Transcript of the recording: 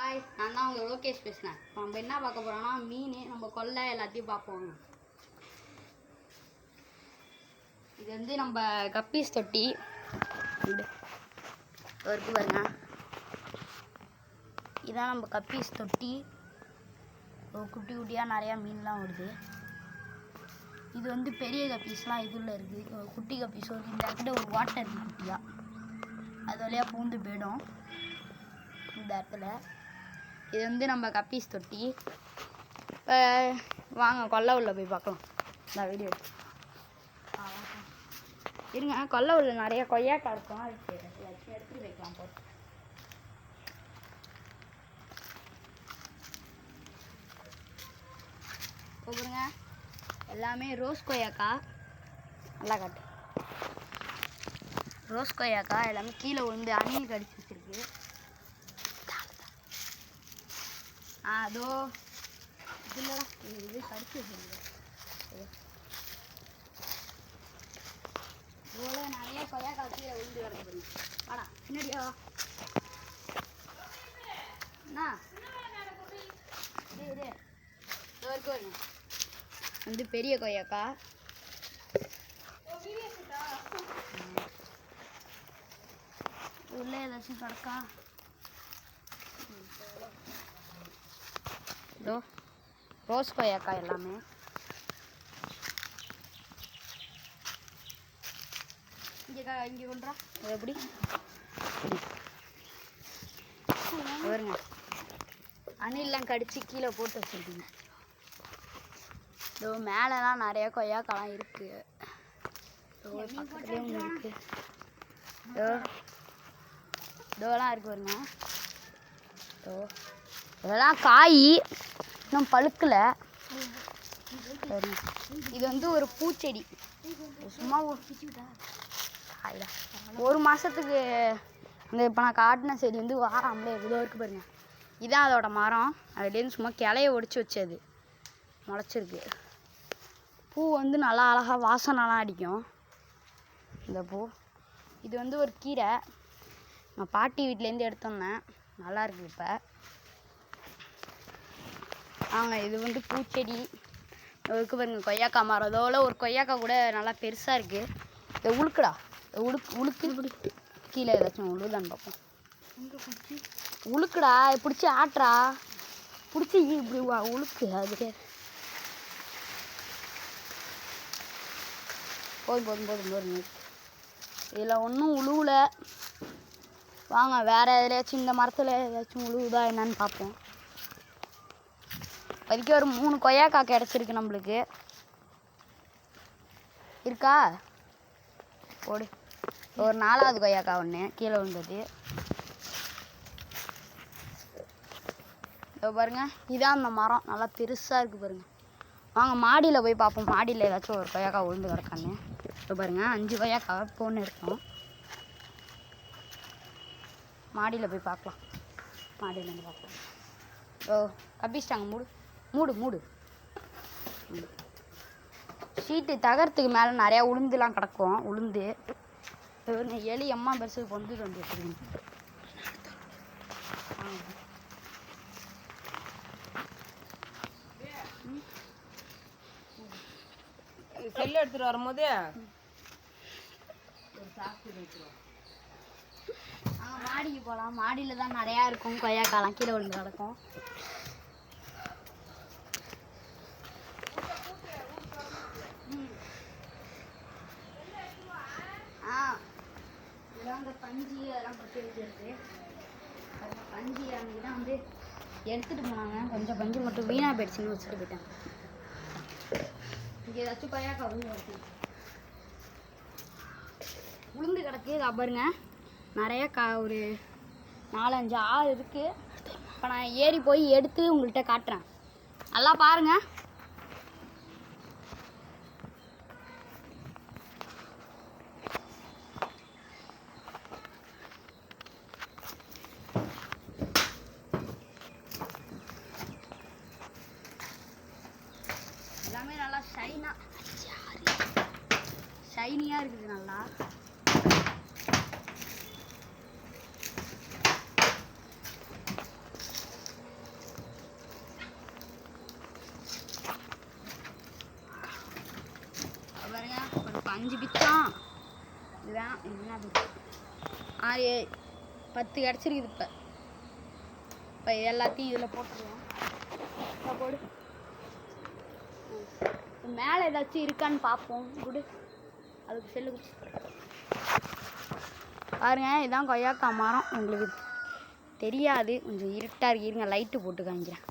Hi, நான் தான் உங்கள் லோகேஷ் பேசுகிறேன். நம்ம என்ன பார்க்க போகிறோம்னா மீன், நம்ம கொல்லை எல்லாத்தையும் பார்ப்போம். இது வந்து நம்ம கப்பீஸ் தொட்டி இருக்கு பாருங்க. இதான் நம்ம கப்பீஸ் தொட்டி. குட்டி குட்டியாக நிறையா மீன்லாம் வருது. இது வந்து பெரிய கப்பீஸ்லாம் இதுள்ள இருக்குது. குட்டி கப்பீஸ் வந்து இந்த இடத்துல ஒரு வாட்டர் இருக்குது குட்டியாக, அது வழியாக பூந்து போயிடும் இந்த இடத்துல. இது வந்து நம்ம கப்பீஸ் தொட்டி. இப்போ வாங்க கொல்லை உள்ள போய் பார்க்கலாம். இந்த வீடியோ இருங்க. கொல்லை உள்ள நிறைய கொய்யாக்காய் இருக்கும், அதுக்கு எடுத்துகிட்டு வைக்கலாம் போட்டு. பாருங்க, எல்லாமே ரோஸ் கொய்யாக்காய். நல்லா காட்டு. ரோஸ் கொய்யாக்காய் எல்லாமே கீழே விழுந்து அணில் கடிச்சு வச்சிருக்கு. அதோ இதுலடா, இது கடிச்சு வச்சிருக்கு. இவ்வளோ நிறைய கொய்யாக்காய் கீழே விழுந்து கிடக்கு. வாடா பின்னாடியா அண்ணா. வருங்க வந்து பெரிய கொய்யாக்காய். உள்ள ஏதாச்சும் கிடக்கா? இதோ ரோஸ் கொய்யாக்காய் எல்லாமே. இங்கே கொண்டா எப்படி வருங்க. அணிலாம் கடிச்சு கீழே போட்டு வச்சுருக்கீங்க. இதோ மேலெலாம் நிறைய கொய்யாக்காய்லாம் இருக்குது. பக்கத்துலேயும் இருக்குது. இதோலாம் இருக்கு வருங்க. இதெல்லாம் காய் இன்னும் பழுக்கலை. இது வந்து ஒரு பூச்செடி. சும்மா ஒரு மாதத்துக்கு இந்த இப்போ நான் காட்டின செடி வந்து வாராமலே இவ்வளோ இருக்குது பாருங்க. இதான் அதோட மரம். அதுலேருந்து சும்மா கிளைய ஒடிச்சு வச்சது முளைச்சிருக்கு. பூ வந்து நல்லா அழகாக வாசனைலாம் அடிக்கும் இந்த பூ. இது வந்து ஒரு கீரை. நான் பாட்டி வீட்டிலேருந்து எடுத்து வந்தேன், நல்லா இருக்குது. இப்போ இது வந்து பூச்செடி இருக்கு பாருங்க. கொய்யாக்காய் மரம். அதோட ஒரு கொய்யாக்காய் கூட நல்லா பெருசாக இருக்குது. இதை உழுக்குடா, உழுக்கு கீழே ஏதாச்சும் உழுதான்னு பார்ப்போம். உழுக்குடா, பிடிச்சி ஆட்டுறா, பிடிச்சி இப்படி உழுக்கு. அதுக்கே போதும். இதில் ஒன்றும் உழுவுல. வாங்க வேறு எதுலையாச்சும் இந்த மரத்தில் ஏதாச்சும் உழுவுதா என்னன்னு பார்ப்போம். அதுக்கு ஒரு 3 கொய்யாக்காய் கிடச்சிருக்கு நம்மளுக்கு. இருக்கா போடு. ஒரு 4வது கொய்யாக்காய் ஒன்று கீழே விழுந்தது. இதோ பாருங்க, இதான் அந்த மரம். நல்லா பெருசாக இருக்குது பாருங்க. வாங்க மாடியில் போய் பார்ப்போம். மாடியில் ஏதாச்சும் ஒரு கொய்யாக்காய் விழுந்து கிடக்கான்னு. இப்போ பாருங்க 5 கொய்யாக்காய் போன்னு இருக்கும். மாடியில் போய் பார்க்கலாம். மாடியில் வந்து பார்க்கலாம். கப்பிச்சிட்டாங்க. மூடு. ஷீட்டு தகரத்துக்கு மேலே நிறையா உளுந்துலாம் கிடக்கும். உளுந்து எலி அம்மா பெருசு பொந்து வந்து வச்சுருக்கீங்க. செல்லு எடுத்துட்டு வரும்போது மாடிக்கு போகலாம். மாடியில் தான் நிறையா இருக்கும் கொய்யாக்காலாம். கீழே விழுந்து கிடக்கும். இதெல்லாம் இந்த பஞ்சு அதெல்லாம் பற்றி வச்சிருக்கு. பஞ்சு அன்றைக்கி தான் வந்து எடுத்துகிட்டு போனாங்க. கொஞ்சம் பஞ்சு மட்டும் வீணாக போயிடுச்சுன்னு வச்சுட்டு போயிட்டாங்க. இங்கே ஏதாச்சும் கொய்யாக்காய் உளுந்து கிடக்கு. பாருங்க நிறைய ஒரு 4-5 ஆறு இருக்குது. இப்போ நான் ஏறி போய் எடுத்து உங்கள்கிட்ட காட்டுறேன். நல்லா பாருங்க. எல்லாமே நல்லா ஷைனியாக இருக்குது. நல்லா 5 பிச்சான். இது வேணாம், இது என்ன பிச்சு? 6 10 கிடச்சிருக்குது. இப்போ எல்லாத்தையும் இதில் போட்டுருவோம். போடு. மேலே ஏதாச்சும் இருக்கான்னு பார்ப்போம். குடு, அதுக்கு செல்லு குச்சி பாருங்க. இதுதான் கொய்யாக்காய் மரம். உங்களுக்கு தெரியாது, கொஞ்சம் இருட்டாக இருக்கு. இருங்க, லைட்டு போட்டு காமிக்கிறேன்.